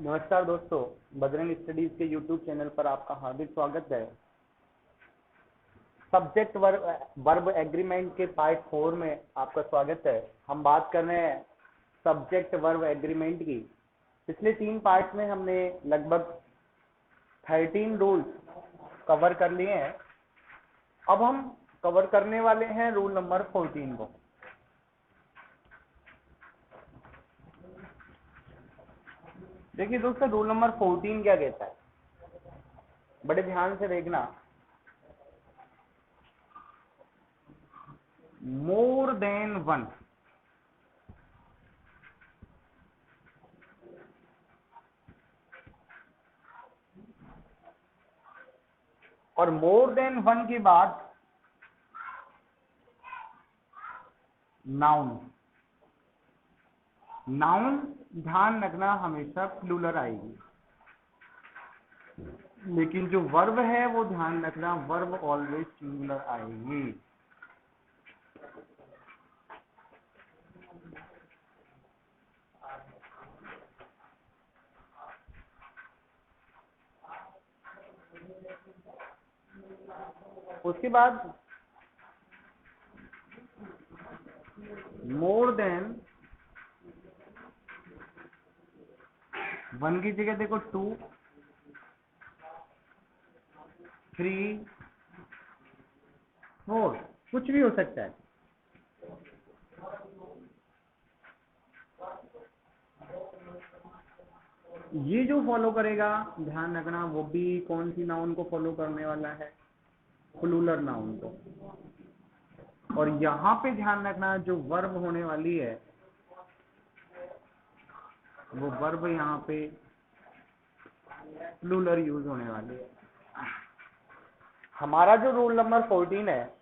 नमस्कार दोस्तों, बजरंग स्टडीज के यूट्यूब चैनल पर आपका हार्दिक स्वागत है। सब्जेक्ट वर्ब एग्रीमेंट के पार्ट 4 में आपका स्वागत है। हम बात कर रहे हैं सब्जेक्ट वर्ब एग्रीमेंट की। पिछले 3 पार्ट में हमने लगभग 13 रूल्स कवर कर लिए हैं। अब हम कवर करने वाले हैं रूल नंबर 14 को। देखिए दोस्तों, रूल नंबर 14 क्या कहता है, बड़े ध्यान से देखना। मोर देन वन, और मोर देन वन के बाद नाउन। नाउन ध्यान रखना हमेशा प्लूरल आएगी, लेकिन जो वर्ब है वो ध्यान रखना वर्ब ऑलवेज सिंगुलर आएगी। उसके बाद मोर देन वन की जगह देखो 2, 3, 4 कुछ भी हो सकता है। ये जो फॉलो करेगा ध्यान रखना वो भी कौन सी नाउन को फॉलो करने वाला है, प्लूरल नाउन को। और यहां पे ध्यान रखना जो वर्ब होने वाली है वो वर्ब यहाँ पे प्लूरल यूज होने वाली है। हमारा जो रूल नंबर 14 है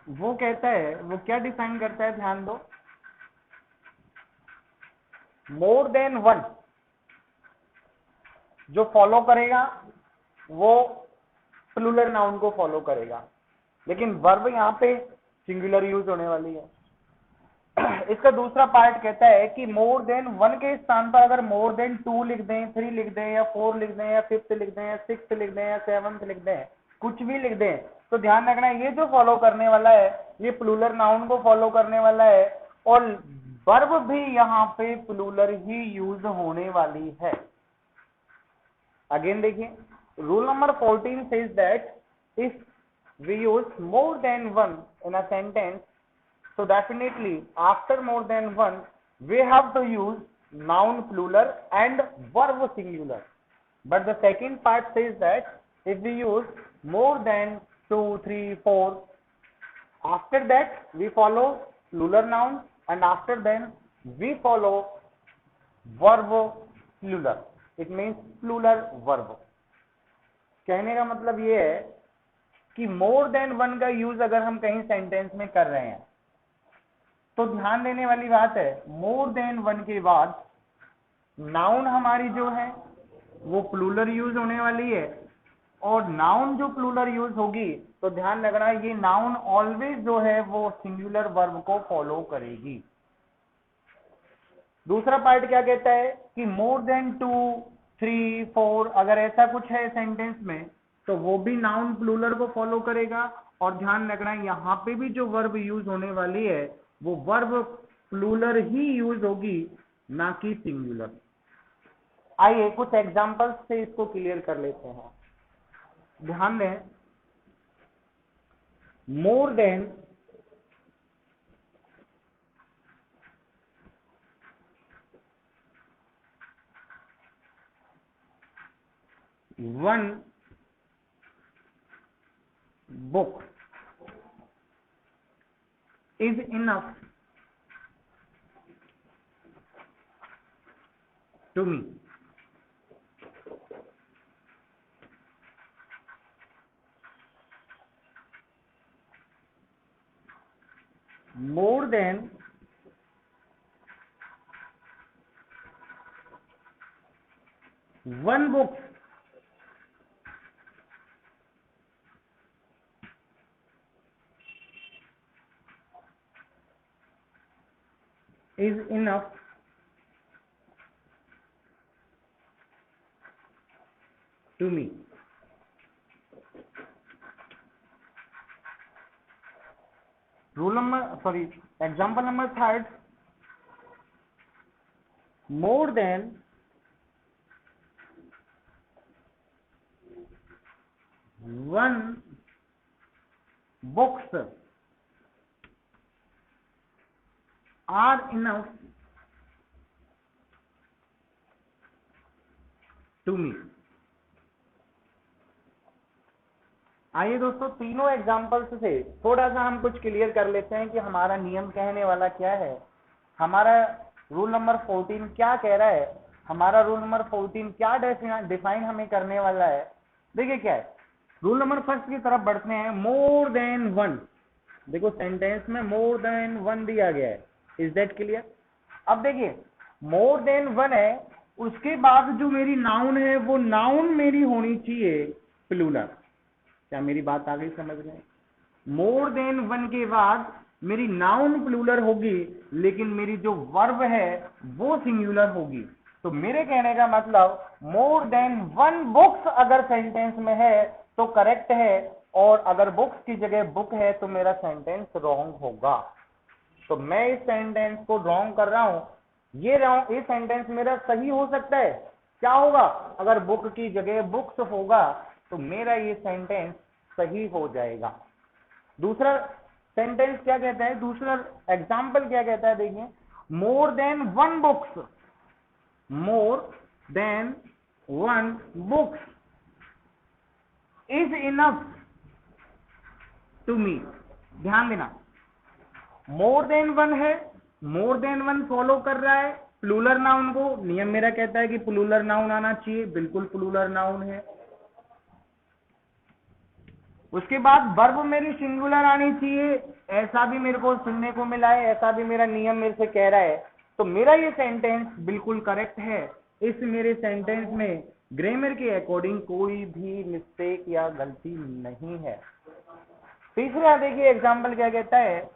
वो कहता है, वो क्या डिफाइन करता है, ध्यान दो। मोर देन वन जो फॉलो करेगा वो प्लूरल नाउन को फॉलो करेगा, लेकिन वर्ब यहाँ पे सिंगुलर यूज होने वाली है। इसका दूसरा पार्ट कहता है कि मोर देन वन के स्थान पर अगर मोर देन 2 लिख दें, 3 लिख दें, या 4 लिख दें, या 5th लिख दें, या 6th लिख दें, या 7th लिख दें, कुछ भी लिख दें, तो ध्यान रखना ये जो फॉलो करने वाला है ये प्लूरल नाउन को फॉलो करने वाला है, और वर्ब भी यहाँ पे प्लूरल ही यूज होने वाली है। अगेन देखिए, rule number 14 says that if we use more than one in a sentence, so definitely after more than one we have to use noun plural and verb singular. But the second part says that if we use more than 2, 3, 4, after that we follow plural noun, and after then we follow verb plural. It means plural verb. कहने का मतलब ये है कि मोर than one का use अगर हम कहीं सेंटेंस में कर रहे हैं तो ध्यान देने वाली बात है, मोर देन वन के बाद नाउन हमारी जो है वो प्लूरल यूज होने वाली है, और नाउन जो प्लूरल यूज होगी तो ध्यान रखना ये नाउन ऑलवेज जो है वो सिंगुलर वर्ब को फॉलो करेगी। दूसरा पार्ट क्या कहता है कि मोर देन 2, 3, 4 अगर ऐसा कुछ है सेंटेंस में तो वो भी नाउन प्लूरल को फॉलो करेगा, और ध्यान रखना यहाँ पे भी जो वर्ब यूज होने वाली है वो वर्ब प्लूरल ही यूज होगी, ना कि सिंगुलर। आइए कुछ एग्जांपल्स से इसको क्लियर कर लेते हैं। ध्यान दें, मोर than one book is enough to me. More than one book is enough to me. Example number third, more than one books are enough to me. आइए दोस्तों, तीनों एग्जाम्पल्स से थोड़ा सा हम कुछ क्लियर कर लेते हैं कि हमारा नियम कहने वाला क्या है, हमारा रूल नंबर 14 क्या कह रहा है, हमारा रूल नंबर 14 क्या डिफाइन हमें करने वाला है। देखिए क्या है, रूल नंबर फर्स्ट की तरफ बढ़ते हैं। मोर देन वन, देखो सेंटेंस में मोर देन वन दिया गया है, इज दैट क्लियर। अब देखिए मोर देन वन है, उसके बाद जो मेरी नाउन है वो नाउन मेरी होनी चाहिए प्लूरल। क्या मेरी बात आ गई समझ में? मोर देन वन के बाद मेरी नाउन प्लूरल होगी, लेकिन मेरी जो वर्ब है वो सिंगुलर होगी। तो मेरे कहने का मतलब मोर देन वन बुक्स अगर सेंटेंस में है तो करेक्ट है, और अगर बुक्स की जगह बुक है तो मेरा सेंटेंस रॉन्ग होगा। तो मैं इस सेंटेंस को रॉन्ग कर रहा हूं, ये सेंटेंस मेरा सही हो सकता है। क्या होगा? अगर बुक की जगह बुक्स होगा तो मेरा ये सेंटेंस सही हो जाएगा। दूसरा सेंटेंस क्या कहता है, दूसरा एग्जाम्पल क्या कहता है, देखिए more than one books, more than one books is enough to me. ध्यान देना, मोर देन वन है, मोर देन वन फॉलो कर रहा है प्लूरल नाउन को। नियम मेरा कहता है कि प्लूरल नाउन आना चाहिए, बिल्कुल प्लूरल नाउन है। उसके बाद वर्ब मेरी सिंगुलर आनी चाहिए, ऐसा भी मेरे को सुनने को मिला है, ऐसा भी मेरा नियम मेरे से कह रहा है। तो मेरा ये सेंटेंस बिल्कुल करेक्ट है। इस मेरे सेंटेंस में ग्रामर के अकॉर्डिंग कोई भी मिस्टेक या गलती नहीं है। तीसरा देखिए एग्जाम्पल क्या कहता है,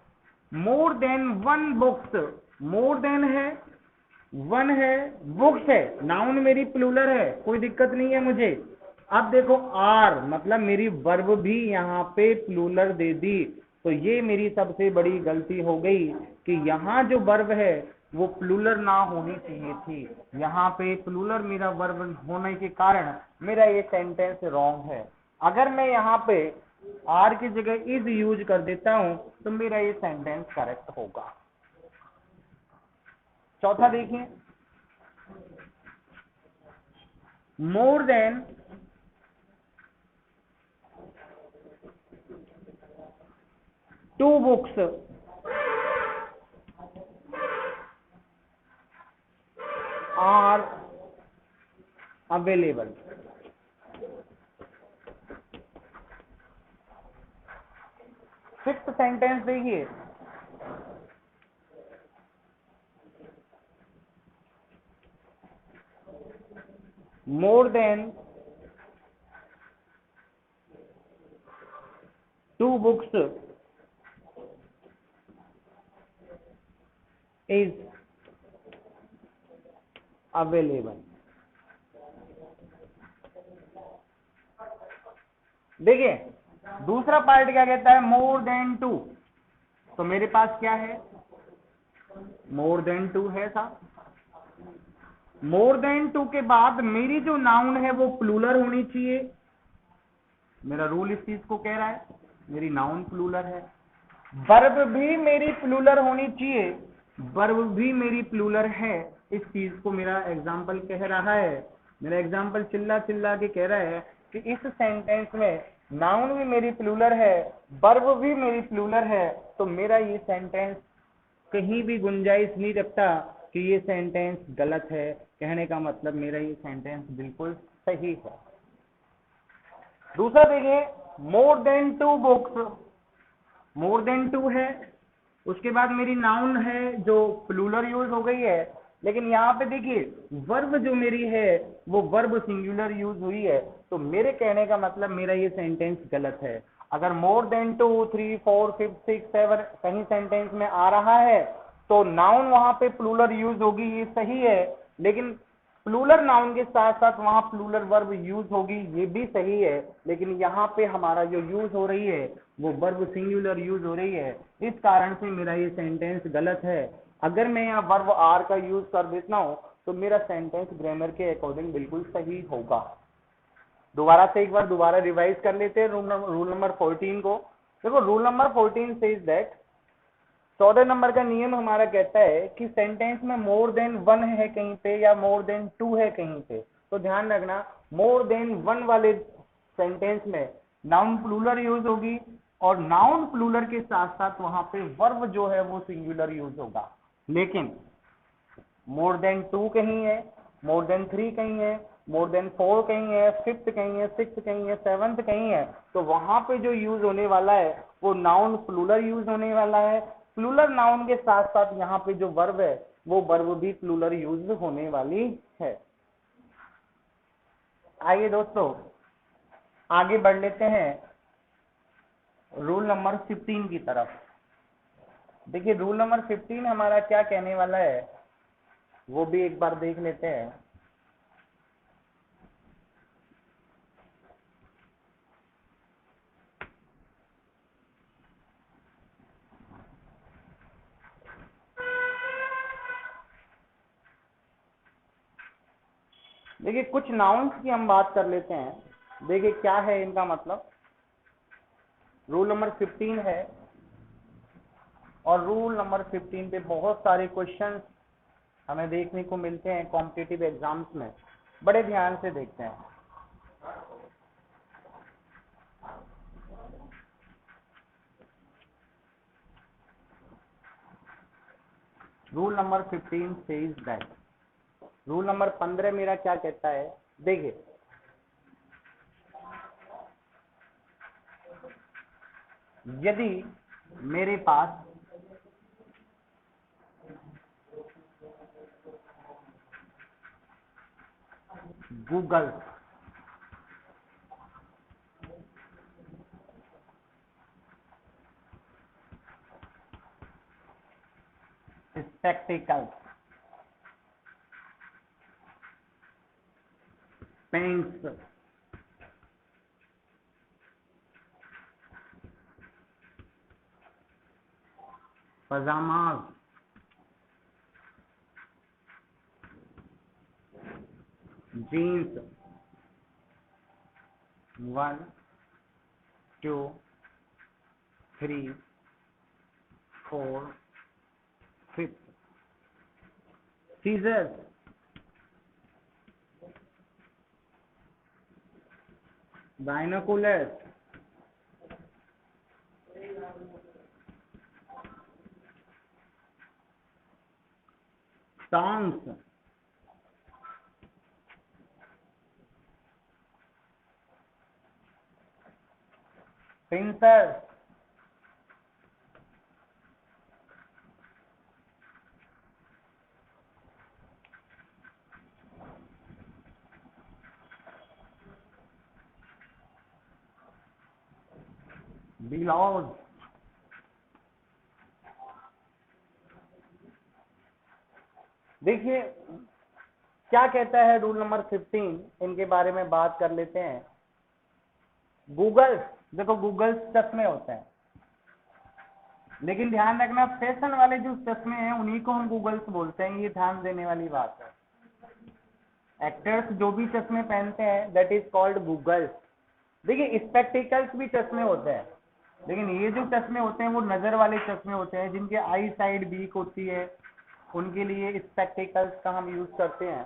मोर than one books, more then है, वन है, बुक्स है, नाउन मेरी प्लूरल है, कोई दिक्कत नहीं है मुझे। अब देखो आर मतलब मेरी वर्ब भी यहाँ पे प्लूरल दे दी, तो ये मेरी सबसे बड़ी गलती हो गई कि यहाँ जो वर्ब है वो प्लूरल ना होनी चाहिए थी। यहाँ पे प्लूरल मेरा वर्ब होने के कारण मेरा ये सेंटेंस रॉन्ग है। अगर मैं यहाँ पे आर की जगह इज यूज कर देता हूं तो मेरा ये सेंटेंस करेक्ट होगा। चौथा देखिए, more than two books are available. Fifth sentence देखिए, more than two books is available. देखिए दूसरा पार्ट क्या कहता है, मोर देन टू। तो मेरे पास क्या है, मोर देन टू है साहब। मोर देन टू के बाद मेरी जो नाउन है वो प्लूरल होनी चाहिए। मेरा रूल इस चीज को कह रहा है, मेरी नाउन प्लूरल है। वर्ब भी मेरी प्लूरल होनी चाहिए, वर्ब भी मेरी प्लूरल है। इस चीज को मेरा एग्जाम्पल कह रहा है। मेरा एग्जाम्पल चिल्ला चिल्ला के कह रहा है कि इस सेंटेंस में नाउन भी मेरी प्लूरल है, वर्ब भी मेरी प्लूरल है, तो मेरा ये सेंटेंस कहीं भी गुंजाइश नहीं रखता कि ये सेंटेंस गलत है। कहने का मतलब मेरा ये सेंटेंस बिल्कुल सही है। दूसरा देखिए, more than two books, more than two है, उसके बाद मेरी नाउन है जो प्लूरल यूज हो गई है, लेकिन यहाँ पे देखिए वर्ब जो मेरी है वो वर्ब सिंगुलर यूज हुई है। तो मेरे कहने का मतलब मेरा ये सेंटेंस गलत है। अगर मोर देन 2, 3, 4, 5, 6, 7 कहीं सेंटेंस में आ रहा है तो नाउन वहां पे प्लूरल यूज होगी, ये सही है। लेकिन प्लूरल नाउन के साथ साथ वहां प्लूरल वर्ब यूज होगी, ये भी सही है, लेकिन यहाँ पे हमारा जो यूज हो रही है वो वर्ब सिंगुलर यूज हो रही है, इस कारण से मेरा ये सेंटेंस गलत है। अगर मैं यहाँ वर्ब आर का यूज कर देता हूँ तो मेरा सेंटेंस ग्रामर के अकॉर्डिंग बिल्कुल सही होगा। दोबारा से एक बार दोबारा रिवाइज कर लेते हैं रूल नंबर 14 को। देखो rule number 14 says that 14 number का नियम हमारा कहता है कि सेंटेंस में मोर देन वन है कहीं पे या मोर देन टू है कहीं पे, तो ध्यान रखना मोर देन वन वाले सेंटेंस में नाउन प्लूरल यूज होगी और नाउन प्लूरल के साथ साथ वहां पे वर्ब जो है वो सिंगुलर यूज होगा। लेकिन मोर देन टू कहीं है, मोर देन थ्री कहीं है, मोर देन फोर कहीं है, फिफ्थ कहीं है, सिक्स कहीं है, सेवंथ कहीं है, तो वहां पे जो यूज होने वाला है वो नाउन प्लूरल यूज होने वाला है। प्लूरल नाउन के साथ साथ यहाँ पे जो वर्ब है वो वर्ब भी प्लूरल यूज होने वाली है। आइए दोस्तों आगे बढ़ लेते हैं रूल नंबर 15 की तरफ। देखिए रूल नंबर 15 हमारा क्या कहने वाला है वो भी एक बार देख लेते हैं। देखिए कुछ नाउन्स की हम बात कर लेते हैं, देखिए क्या है इनका मतलब। रूल नंबर 15 है और रूल नंबर 15 पे बहुत सारे क्वेश्चंस हमें देखने को मिलते हैं कॉम्पिटिटिव एग्जाम्स में, बड़े ध्यान से देखते हैं। Rule number 15 says that, rule number 15 मेरा क्या कहता है, देखिए यदि मेरे पास goggle spectacle pants pajamas jeans 1 2 3 4 5 scissors binoculars songs pincers bellows देखिए क्या कहता है रूल नंबर 15, इनके बारे में बात कर लेते हैं। गूगल, देखो गूगल चश्मे होते हैं, लेकिन ध्यान रखना फैशन वाले जो चश्मे हैं उन्हीं को हम गूगल्स बोलते हैं, ये ध्यान देने वाली बात है। एक्टर्स जो भी चश्मे पहनते हैं दैट इज कॉल्ड गूगल्स। देखिए स्पेक्टिकल्स भी चश्मे होते हैं, लेकिन ये जो चश्मे होते हैं वो नजर वाले चश्मे होते हैं, जिनके आई साइड वीक होती है उनके लिए स्पेक्टिकल्स का हम यूज करते हैं।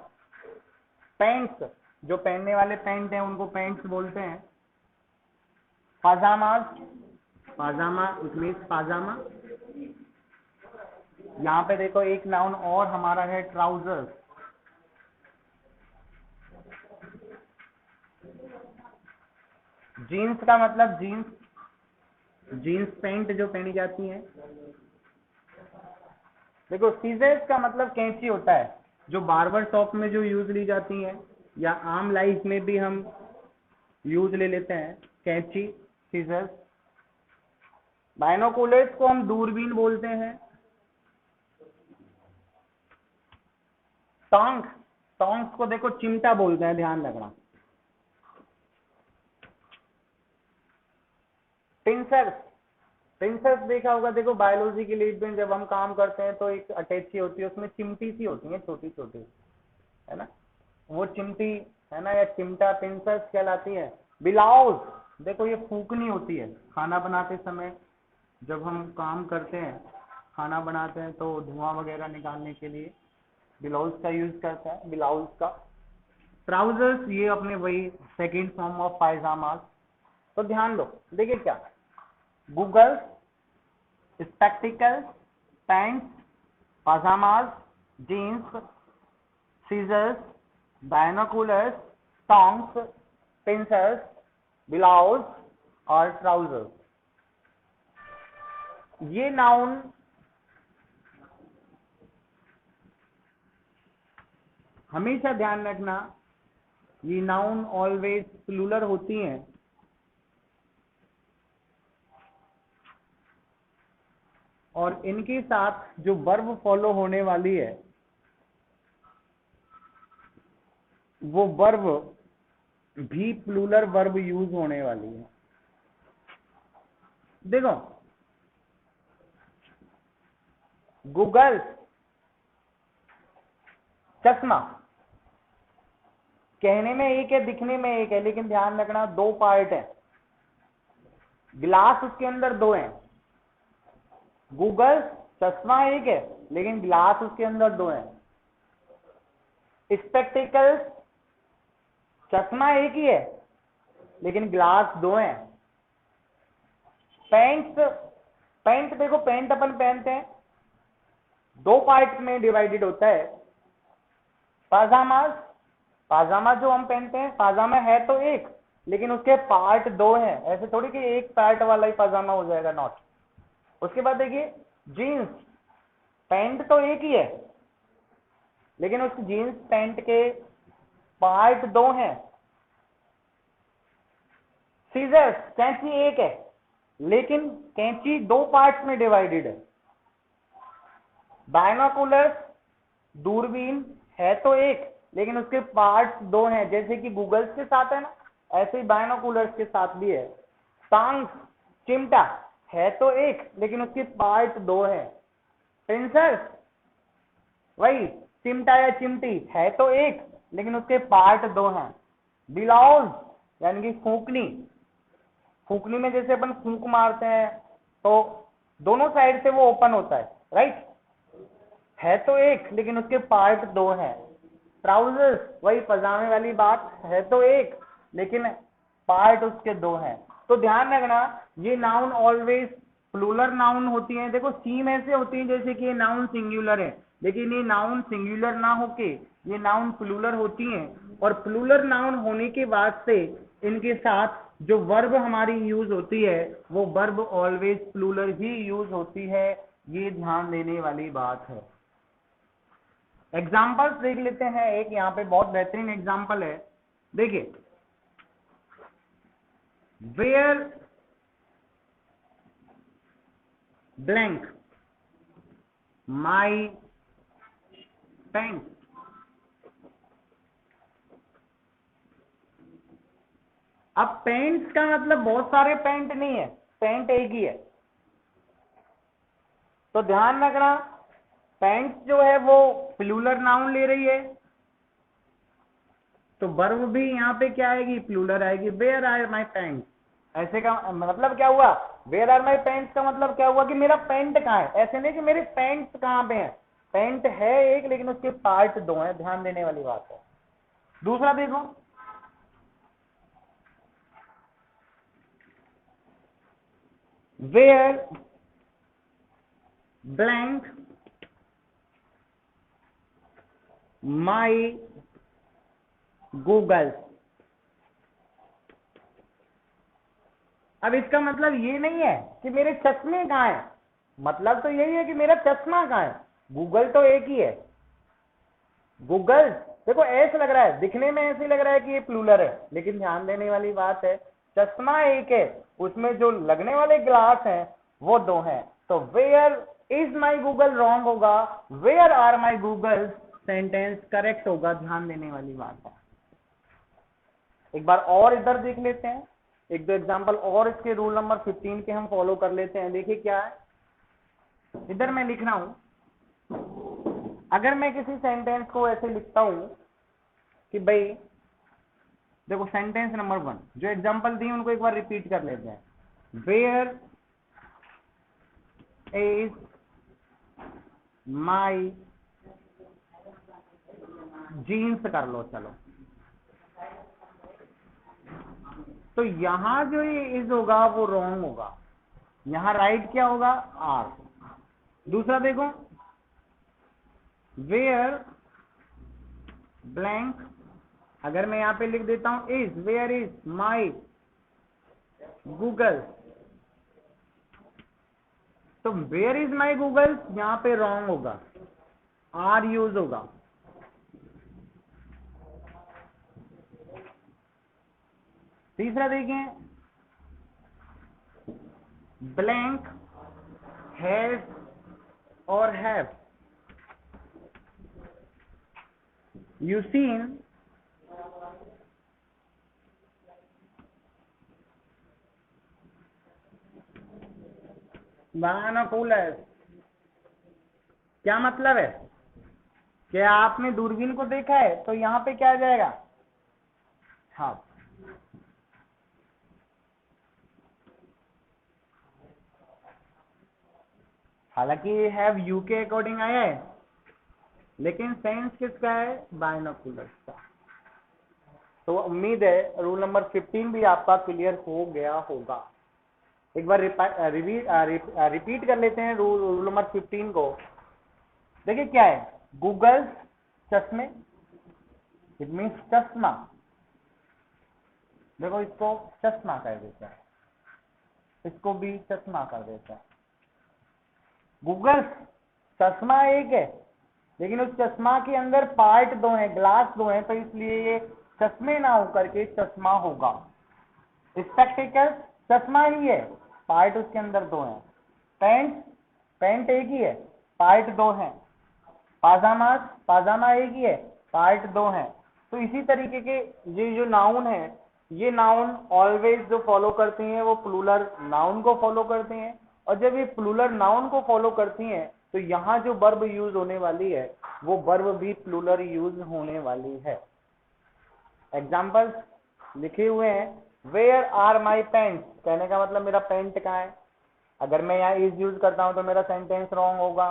पैंट्स, जो पहनने वाले पैंट हैं उनको पैंट्स बोलते हैं। पाजामा, पाजामा इट मीन्स पाजामा। यहाँ पे देखो एक नाउन और हमारा है ट्राउजर्स। जीन्स का मतलब जीन्स, जीन्स पैंट जो पहनी जाती है। देखो सीजर्स का मतलब कैंची होता है, जो बार्बर शॉप में जो यूज ली जाती है या आम लाइफ में भी हम यूज ले लेते हैं, कैंची सीजर्स। बाइनोकुलर्स को हम दूरबीन बोलते हैं। टोंग, सॉन्ग्स को देखो चिमटा बोलते हैं, ध्यान रखना। पिंसर्स, पिंसर्स देखा होगा, देखो बायोलॉजी के लिए जब हम काम करते हैं तो एक अटैची होती है, उसमें चिमटी सी होती है छोटी छोटी, है ना, वो चिमटी है ना, या चिमटा पिंसर्स कहलाती है। बिलाउज, देखो ये फूकनी होती है खाना बनाते समय, जब हम काम करते हैं खाना बनाते हैं तो धुआं वगैरह निकालने के लिए बिलाउज का यूज करते हैं, बिलाउज का। ट्राउजर्स, ये अपने वही सेकेंड फॉर्म ऑफ पायजामा। तो ध्यान दो, देखिए क्या, goggles, spectacles, pants, pajamas, jeans, scissors, binoculars, tongs, pincers, blouse और ट्राउजर्स। ये नाउन हमेशा ध्यान रखना, ये नाउन ऑलवेज प्लूरल होती हैं, और इनके साथ जो वर्ब फॉलो होने वाली है वो वर्ब भी प्लूरल वर्ब यूज होने वाली है। देखो, गूगल, चश्मा, कहने में एक है दिखने में एक है, लेकिन ध्यान रखना दो पार्ट है, ग्लास उसके अंदर दो है। गूगल चश्मा एक है लेकिन ग्लास उसके अंदर दो है। स्पेक्टिकल्स, चश्मा एक ही है लेकिन ग्लास दो है। पैंट्स, पैंट देखो, पैंट अपन पहनते हैं, दो पार्ट में डिवाइडेड होता है। पाजामास, पाजामा जो हम पहनते हैं, पाजामा है तो एक लेकिन उसके पार्ट दो हैं, ऐसे थोड़ी कि एक पार्ट वाला ही पाजामा हो जाएगा, नॉट। उसके बाद देखिए जीन्स, पैंट तो एक ही है लेकिन उस जीन्स पैंट के पार्ट दो हैं। सीजर्स, कैंची एक है लेकिन कैंची दो पार्ट्स में डिवाइडेड है। बायनोकुलर्स, दूरबीन है तो एक लेकिन उसके पार्ट्स दो हैं, जैसे कि गूगल्स के साथ है ना, ऐसे ही बायनोकुलर्स के साथ भी है। टोंग्स, चिमटा, है तो एक लेकिन उसके पार्ट दो है। पिंसर्स, वही चिमटा या चिमटी, है तो एक लेकिन उसके पार्ट दो हैं। बिलाउज यानी कि फूकनी, फूकनी में जैसे अपन फूंक मारते हैं तो दोनों साइड से वो ओपन होता है, राइट, है तो एक लेकिन उसके पार्ट दो हैं। ट्राउजर्स, वही पजामे वाली बात, है तो एक लेकिन पार्ट उसके दो हैं। तो ध्यान रखना, ये नाउन ऑलवेज प्लूरल नाउन होती हैं। देखो सीम ऐसे होती है जैसे कि ये नाउन सिंगुलर है, लेकिन ये नाउन सिंगुलर ना होके ये नाउन प्लूरल होती हैं, और प्लूरल नाउन होने के बाद से इनके साथ जो वर्ब हमारी यूज होती है वो वर्ब ऑलवेज प्लूरल ही यूज होती है, ये ध्यान देने वाली बात है। एग्जाम्पल्स देख लेते हैं, एक यहाँ पे बहुत बेहतरीन एग्जाम्पल है, देखिए, वेयर ब्लैंक माई पैंट। अब पैंट्स का मतलब बहुत सारे पैंट नहीं है, पैंट एक ही है। तो ध्यान रखना, पैंट जो है वो प्लूरल नाउन ले रही है, तो वर्ब भी यहाँ पे क्या आएगी, प्लूरल आएगी। वेयर आर माई पैंट्स, ऐसे का मतलब क्या हुआ, वेयर आर माई पैंट्स का मतलब क्या हुआ कि मेरा पैंट कहाँ है, ऐसे नहीं कि मेरे पैंट्स कहाँ पे हैं, पैंट है एक लेकिन उसके पार्ट दो हैं, ध्यान देने वाली बात है। दूसरा देखो, वेयर ब्लैंक माई गूगल। अब इसका मतलब ये नहीं है कि मेरे चश्मे कहाँ हैं, मतलब तो यही है कि मेरा चश्मा कहाँ है। गूगल तो एक ही है, गूगल देखो ऐसे लग रहा है, दिखने में ऐसे लग रहा है कि ये प्लूरल है, लेकिन ध्यान देने वाली बात है चश्मा एक है, उसमें जो लगने वाले ग्लास हैं वो दो हैं। तो where is my goggle wrong होगा, where are my goggle sentence correct होगा, ध्यान देने वाली बात है। एक बार और इधर देख लेते हैं, एक दो एग्जांपल और इसके रूल नंबर 15 के हम फॉलो कर लेते हैं। देखिए क्या है, इधर मैं लिख रहा हूं, अगर मैं किसी सेंटेंस को ऐसे लिखता हूं कि भाई देखो सेंटेंस नंबर 1, जो एग्जांपल दिए उनको एक बार रिपीट कर लेते हैं। वेयर इज माई जीन्स कर लो, चलो। तो यहां जो ये इज होगा वो रॉन्ग होगा, यहां राइट क्या होगा, आर। दूसरा देखो, वेयर ब्लैंक, अगर मैं यहां पे लिख देता हूं is, where is my Google, तो वेयर इज माई गूगल यहां पे रॉन्ग होगा, आर यूज होगा। तीसरा देखें, ब्लैंक हैज और हैव, यू सीन बायनोकुलर, क्या मतलब है, क्या आपने दूरबीन को देखा है, तो यहां पे क्या आ जाएगा, हाँ। हालांकि हैव यू के अकॉर्डिंग आया है, लेकिन सेंस किसका है, बायनोकुलर का। तो उम्मीद है रूल नंबर 15 भी आपका क्लियर हो गया होगा। एक बार रिपीट कर लेते हैं रूल नंबर 15 को। देखिए क्या है, गूगल चश्मे, इट मीन्स चश्मा, देखो इसको चश्मा कर देता है, इसको भी चश्मा कर देता है। गूगल चश्मा एक है, लेकिन उस चश्मा के अंदर पार्ट दो हैं, ग्लास दो हैं, तो इसलिए ये चश्मे ना होकर के चश्मा होगा। स्पेक्टिकल चश्मा ही है, पार्ट उसके अंदर दो हैं। पैंट, पैंट एक ही है, पार्ट दो हैं। पाजामा, पाजामा एक ही है, पार्ट दो हैं। तो इसी तरीके के ये जो नाउन है, ये नाउन ऑलवेज जो फॉलो करती हैं वो प्लूरल नाउन को फॉलो करती हैं, और जब ये प्लूरल नाउन को फॉलो करती हैं तो यहाँ जो वर्ब यूज होने वाली है वो वर्ब भी प्लूरल यूज होने वाली है। एग्जाम्पल्स लिखे हुए हैं, वेयर आर माई पेंट्स, कहने का मतलब मेरा पेंट कहाँ है, अगर मैं यहाँ इज यूज करता हूं तो मेरा सेंटेंस रॉन्ग होगा।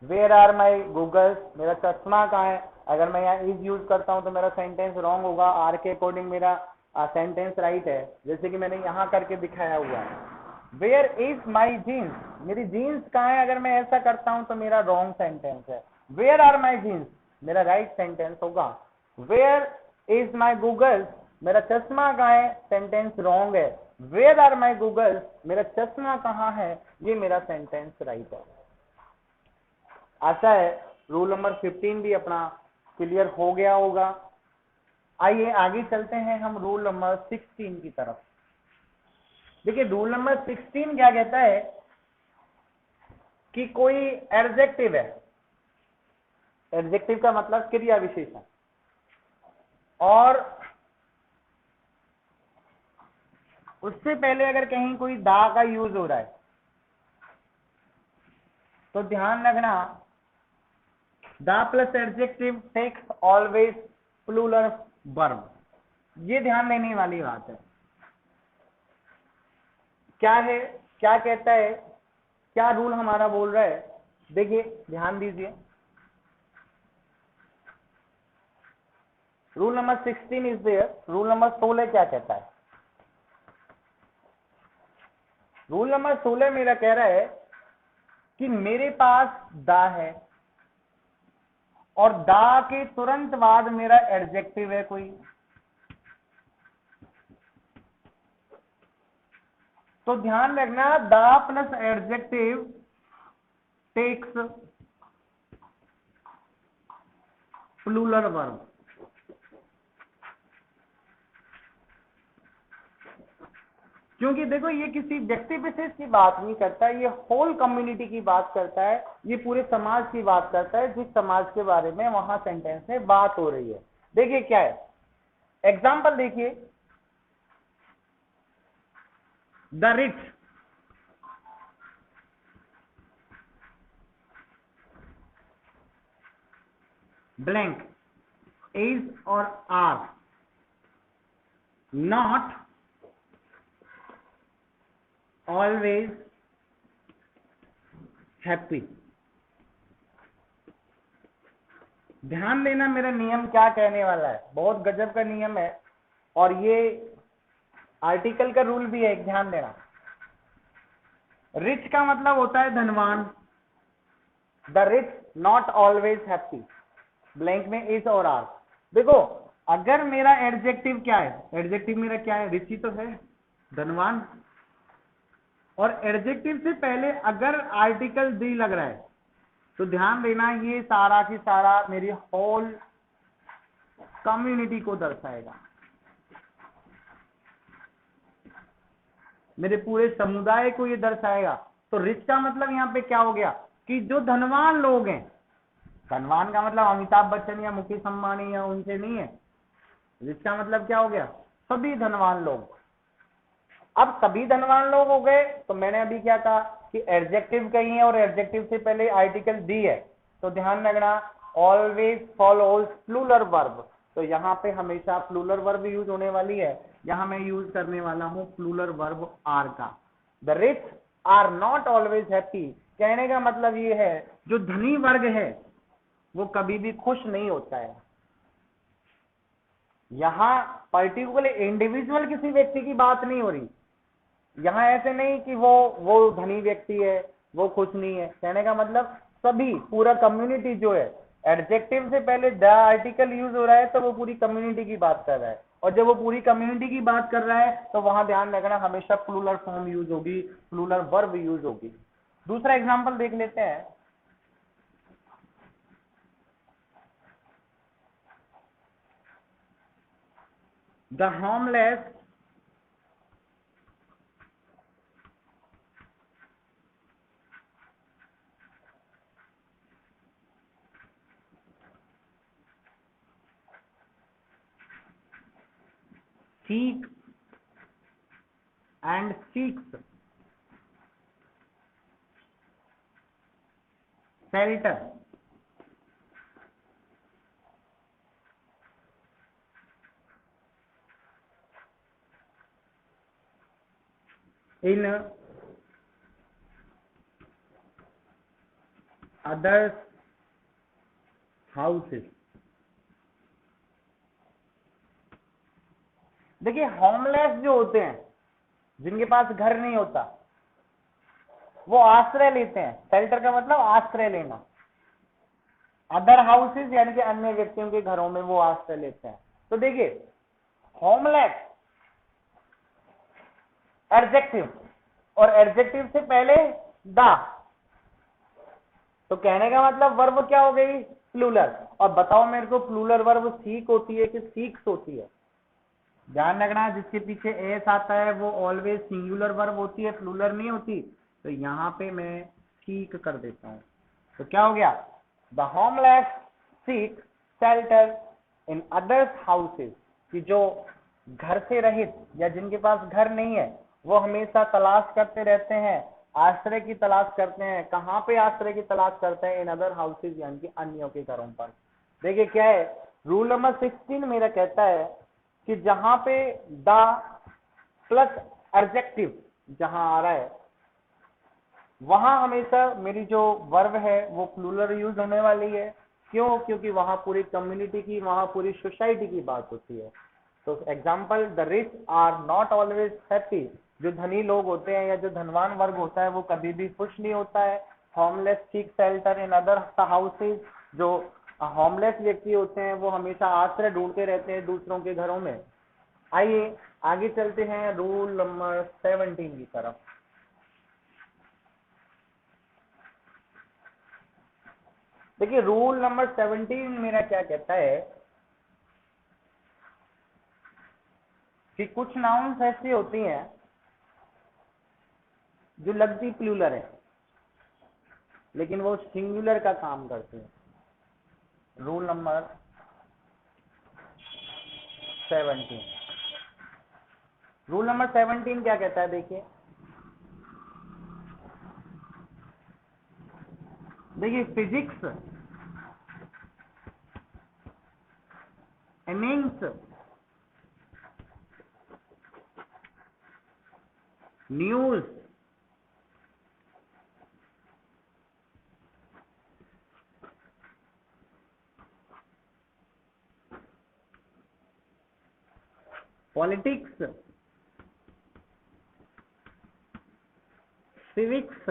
वेयर आर माई गूगल्स, मेरा चश्मा कहाँ है, अगर मैं यहाँ इज यूज करता हूं तो मेरा सेंटेंस रॉन्ग होगा, आर के अकॉर्डिंग मेरा सेंटेंस राइट है, जैसे कि मैंने यहाँ करके दिखाया हुआ है। वेयर इज माई जीन्स, मेरी जीन्स कहाँ है, अगर मैं ऐसा करता हूं तो मेरा रॉन्ग सेंटेंस है। वेयर आर माई जीन्स मेरा राइट सेंटेंस होगा। वेयर इज माई गूगल्स, मेरा चश्मा कहाँ है, सेंटेंस रॉन्ग है। वेयर आर माई गूगल्स, मेरा चश्मा कहाँ है, ये मेरा सेंटेंस राइट है। आशा है रूल नंबर 15 भी अपना क्लियर हो गया होगा। आइए आगे चलते हैं हम रूल नंबर 16 की तरफ। देखिए रूल नंबर 16 क्या कहता है कि कोई एडजेक्टिव है, एडजेक्टिव का मतलब क्रिया विशेषण, और उससे पहले अगर कहीं कोई दा का यूज हो रहा है तो ध्यान रखना, the plus adjective takes always plural verb, ये ध्यान देने वाली बात है। क्या है, क्या कहता है, क्या रूल हमारा बोल रहा है, देखिए ध्यान दीजिए। Rule number 16 is there, rule number 16 क्या कहता है, रूल नंबर 16 मेरा कह रहा है कि मेरे पास दा है और दा के तुरंत बाद मेरा एडजेक्टिव है कोई, तो ध्यान रखना the plus adjective takes plural verb. क्योंकि देखो ये किसी व्यक्ति विशेष की बात नहीं करता है, ये होल कम्युनिटी की बात करता है, ये पूरे समाज की बात करता है, जिस समाज के बारे में वहां सेंटेंस में बात हो रही है। देखिए क्या है एग्जाम्पल, देखिए द रिच ब्लैंक इज और आर नॉट ऑलवेज हैप्पी। ध्यान देना मेरा नियम क्या कहने वाला है, बहुत गजब का नियम है, और ये आर्टिकल का रूल भी है, एक ध्यान देना। रिच का मतलब होता है धनवान, the rich not always happy, blank में इज और आर। देखो अगर मेरा एडजेक्टिव क्या है, एडजेक्टिव मेरा क्या है, रिच ही तो है, धनवान, और एडजेक्टिव से पहले अगर आर्टिकल दी लग रहा है तो ध्यान देना ये सारा की सारा मेरी होल कम्युनिटी को दर्शाएगा, मेरे पूरे समुदाय को ये दर्शाएगा। तो रिच का मतलब यहाँ पे क्या हो गया कि जो धनवान लोग हैं, धनवान का मतलब अमिताभ बच्चन या मुकेश अंबानी या उनसे नहीं है, रिच का मतलब क्या हो गया, सभी धनवान लोग। अब सभी धनवान लोग हो गए तो मैंने अभी क्या कहा कि एडजेक्टिव कही है और एडजेक्टिव से पहले आर्टिकल दी है, तो ध्यान रखना ऑलवेज फॉलोज प्लूरल वर्ब, तो यहाँ पे हमेशा प्लूरल वर्ब यूज होने वाली है, यहाँ मैं यूज करने वाला हूँ प्लूरल वर्ब आर का। The rich are not always happy, कहने का मतलब ये है जो धनी वर्ग है वो कभी भी खुश नहीं होता है। यहाँ पर्टिकुलर इंडिविजुअल किसी व्यक्ति की बात नहीं हो रही, यहाँ ऐसे नहीं कि वो धनी व्यक्ति है वो खुश नहीं है, कहने का मतलब सभी पूरा कम्युनिटी जो है, एडजेक्टिव से पहले द आर्टिकल यूज हो रहा है तो वो पूरी कम्युनिटी की बात कर रहा है, और जब वो पूरी कम्युनिटी की बात कर रहा है तो वहां ध्यान रखना हमेशा प्लूरल फॉर्म यूज होगी, प्लूरल वर्ब यूज होगी। दूसरा एग्जाम्पल देख लेते हैं, the homeless seek and seeks shelter in others houses। देखिए होमलेस जो होते हैं, जिनके पास घर नहीं होता, वो आश्रय लेते हैं, शेल्टर का मतलब आश्रय लेना, अदर हाउसेस यानी कि अन्य व्यक्तियों के घरों में वो आश्रय लेते हैं। तो देखिए होमलेस एडजेक्टिव, और एडजेक्टिव से पहले द, तो कहने का मतलब वर्ब क्या हो गई, प्लूरल। और बताओ मेरे को प्लूरल वर्ब सीक होती है कि सीक्स होती है, ध्यान रखना जिसके पीछे एस आता है वो ऑलवेज सिंगुलर वर्ब होती है, प्लूरल नहीं होती। तो यहाँ पे मैं सीक कर देता हूँ, तो क्या हो गया, the homeless seek shelter in others houses, कि जो घर से रहित या जिनके पास घर नहीं है वो हमेशा तलाश करते रहते हैं, आश्रय की तलाश करते हैं। कहाँ पे आश्रय की तलाश करते हैं, इन अदर हाउसेस यानी कि अन्यों के घरों पर। देखिए क्या है, रूल नंबर 16 मेरा कहता है कि जहां पे द प्लस एडजेक्टिव जहां आ रहा है वहां हमेशा मेरी जो वर्ब है वो प्लूरल यूज होने वाली है। क्यों, क्योंकि वहां पूरी कम्युनिटी की, वहां पूरी सोसाइटी की बात होती है। तो example, the rich are not always happy, जो धनी लोग होते हैं या जो धनवान वर्ग होता है वो कभी भी खुश नहीं होता है। Homeless seek shelter in other houses, जो होमलेस व्यक्ति होते हैं वो हमेशा आश्रय ढूंढते रहते हैं दूसरों के घरों में। आइए आगे चलते हैं रूल नंबर 17 की तरफ। देखिए रूल नंबर 17 मेरा क्या कहता है कि कुछ नाउन्स ऐसी होती हैं जो लगती प्लूरल है लेकिन वो सिंगुलर का काम करते हैं। Rule number 17। रूल नंबर 17 क्या कहता है, देखिए physics innings news politics civics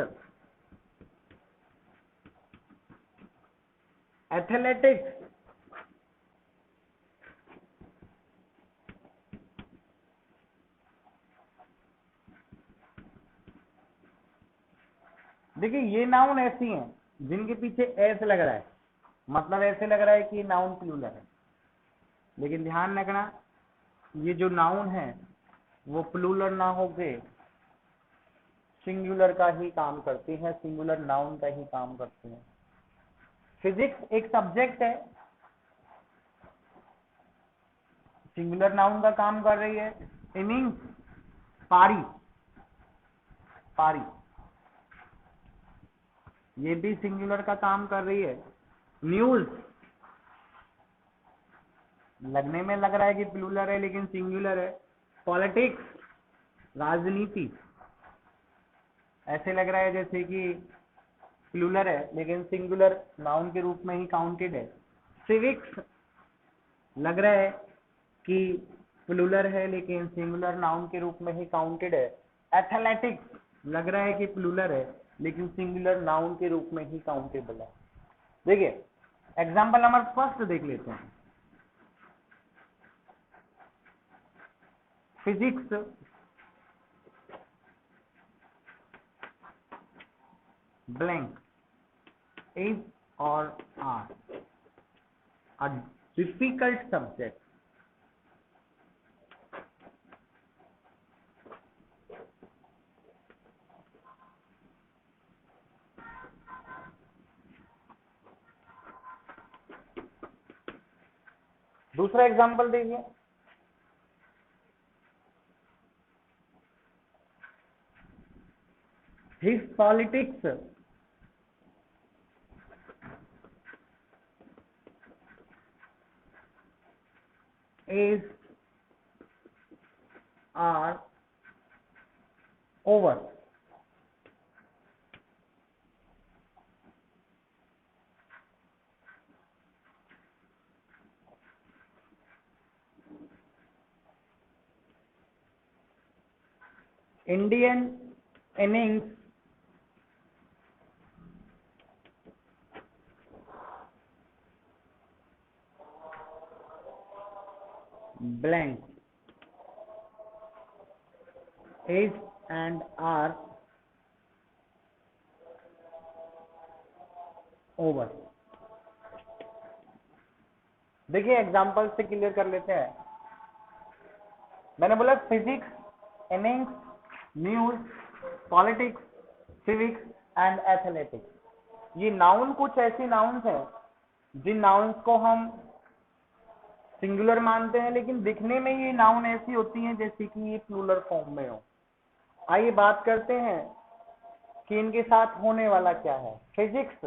athletics देखिए ये नाउन ऐसी हैं जिनके पीछे एस लग रहा है, मतलब ऐसे लग रहा है कि नाउन प्लूरल है, लेकिन ध्यान रखना ये जो नाउन है वो प्लूरल ना होके सिंगुलर का ही काम करती है, सिंगुलर नाउन का ही काम करती है। फिजिक्स एक सब्जेक्ट है, सिंगुलर नाउन का काम कर रही है। इनिंग्स पारी पारी ये भी सिंगुलर का काम कर रही है। न्यूज लगने में लग रहा है कि प्लूरल है लेकिन सिंगुलर है। पॉलिटिक्स राजनीति ऐसे लग रहा है जैसे कि प्लूरल है लेकिन सिंगुलर नाउन के रूप में ही काउंटेड है। सिविक्स लग रहा है कि प्लूरल है लेकिन सिंगुलर नाउन के रूप में ही काउंटेड है। एथलेटिक्स लग रहा है कि प्लूरल है लेकिन सिंगुलर नाउन के रूप में ही काउंटेबल है। देखिए एग्जांपल नंबर फर्स्ट देख लेते हैं। Physics blank is or are a difficult subject. दूसरा एग्जांपल देखिए, his politics is are over. Indian innings blank is and are over. देखिए एग्जांपल से क्लियर कर लेते हैं। मैंने बोला physics innings news politics civics and athletics, ये नाउन कुछ ऐसी नाउन्स हैं जिन नाउन्स को हम सिंगुलर मानते हैं लेकिन दिखने में ये नाउन ऐसी होती हैं जैसे कि ये प्लूरल फॉर्म में हो। आइए बात करते हैं कि इनके साथ होने वाला क्या है। फिजिक्स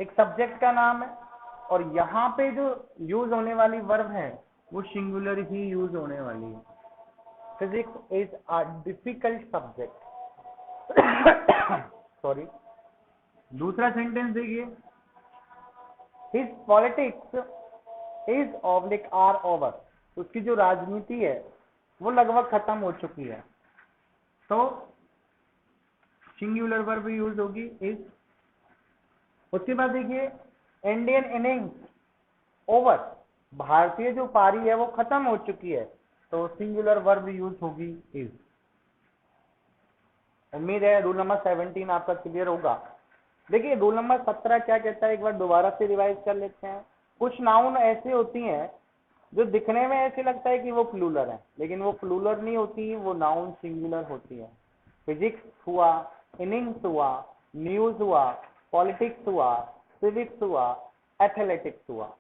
एक सब्जेक्ट का नाम है और यहाँ पे जो यूज होने वाली वर्ब है वो सिंगुलर ही यूज होने वाली है। Physics is a difficult subject. Sorry, दूसरा सेंटेंस देखिए, his politics is oblique are over, उसकी जो राजनीति है वो लगभग खत्म हो चुकी है, तो सिंगुलर वर्ब यूज होगी इज। उसके बाद देखिए इंडियन इनिंग्स ओवर, भारतीय जो पारी है वो खत्म हो चुकी है, तो सिंगुलर वर्ब यूज होगी इज। उम्मीद है रूल नंबर 17 आपका क्लियर होगा। देखिए रूल नंबर 17 क्या कहता है, एक बार दोबारा से रिवाइज कर लेते हैं। कुछ नाउन ऐसे होती हैं जो दिखने में ऐसे लगता है कि वो प्लूरल है, लेकिन वो प्लूरल नहीं होती, वो नाउन सिंगुलर होती है। फिजिक्स हुआ, इनिंग्स हुआ, न्यूज हुआ, पॉलिटिक्स हुआ, सिविक्स हुआ, एथलेटिक्स हुआ,